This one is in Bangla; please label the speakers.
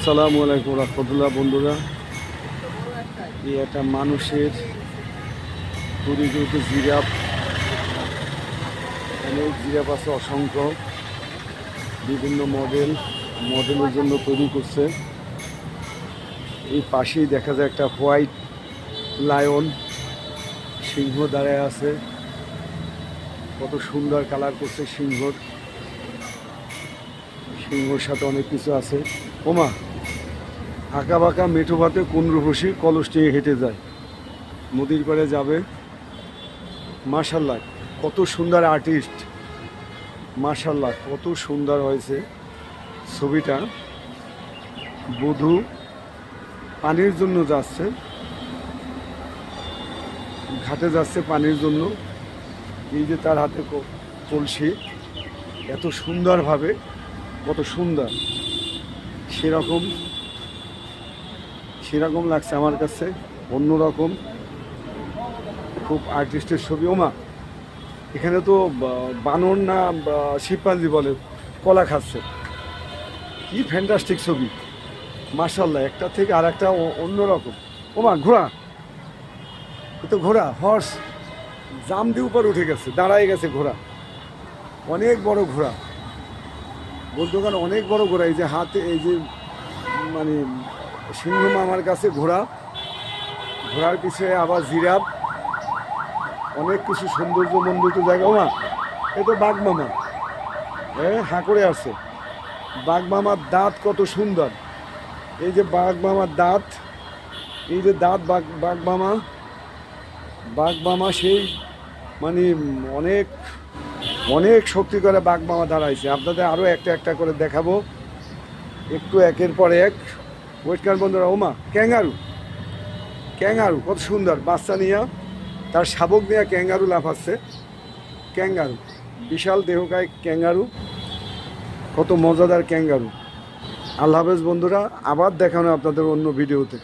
Speaker 1: আসসালামু আলাইকুম রহমতুল্লাহ। বন্ধুরা, এই একটা মানুষের তৈরিকৃত জিরাফ, অনেক জিরাফ আছে, অসংখ্য বিভিন্ন মডেলের জন্য তৈরি করছে। এই পাশেই দেখা যায় একটা হোয়াইট লায়ন, সিংহ দাঁড়ায় আছে। কত সুন্দর কালার করছে সিংহর সাথে অনেক কিছু আছে। ওমা, আঁকা বাঁকা মেঠো ভাতে কোন রূপসী কলস নিয়ে হেঁটে যায়, নদীর পাড়ে যাবে। মাশাল্লাহ, কত সুন্দর আর্টিস্ট, মাশাল্লাহ কত সুন্দর হয়েছে ছবিটা। বধূ পানির জন্য যাচ্ছে, ঘাটে যাচ্ছে পানির জন্য। এই যে তার হাতে কলসি, এত সুন্দরভাবে, কত সুন্দর, সেরকম লাগছে আমার কাছে, অন্যরকম, খুব আর্টিস্টের ছবি। ওমা, এখানে তো বানর না শিম্পাঞ্জি বলে, কলা খাচ্ছে। কি ফ্যান্টাস্টিক ছবি, মাশাল্লাহ, একটা থেকে আর একটা অন্যরকম। ওমা, ঘোড়া, তো ঘোড়া, হর্স জাম দিয়ে উপর উঠে গেছে, দাঁড়ায় গেছে ঘোড়া, অনেক বড় ঘোড়া, বলতে গেলে অনেক বড় ঘোড়া। এই যে হাতে, এই যে মানে সিংহ মামার কাছে ঘোড়া, ঘোড়ার পিছনে আবার জিরাফ, অনেক কিছু সৌন্দর্য মণ্ডিত জায়গা। ওমা, এ তো বাঘ মামা, হাঁ করে আছে। বাঘ মামার দাঁত কত সুন্দর, এই যে বাঘ মামার দাঁত, এই যে দাঁত বাঘ মামা সেই মানে অনেক অনেক শক্তি করে বাঘ মামা দাঁড়াইছে। আপনাদের আরও একটা একটা করে দেখাবো, একটু একের পর এক। ওয়েটকার বন্ধুরা, ওমা, ক্যাঙ্গারু কত সুন্দর, বাচ্চা নিয়ে, তার শাবক নিয়ে ক্যাঙ্গারু লাফাচ্ছে। ক্যাঙ্গারু, বিশাল দেহকায় ক্যাঙ্গারু, কত মজাদার ক্যাঙ্গারু। আল্লাহ হাফেজ বন্ধুরা, আবার দেখানো আপনাদের অন্য ভিডিওতে।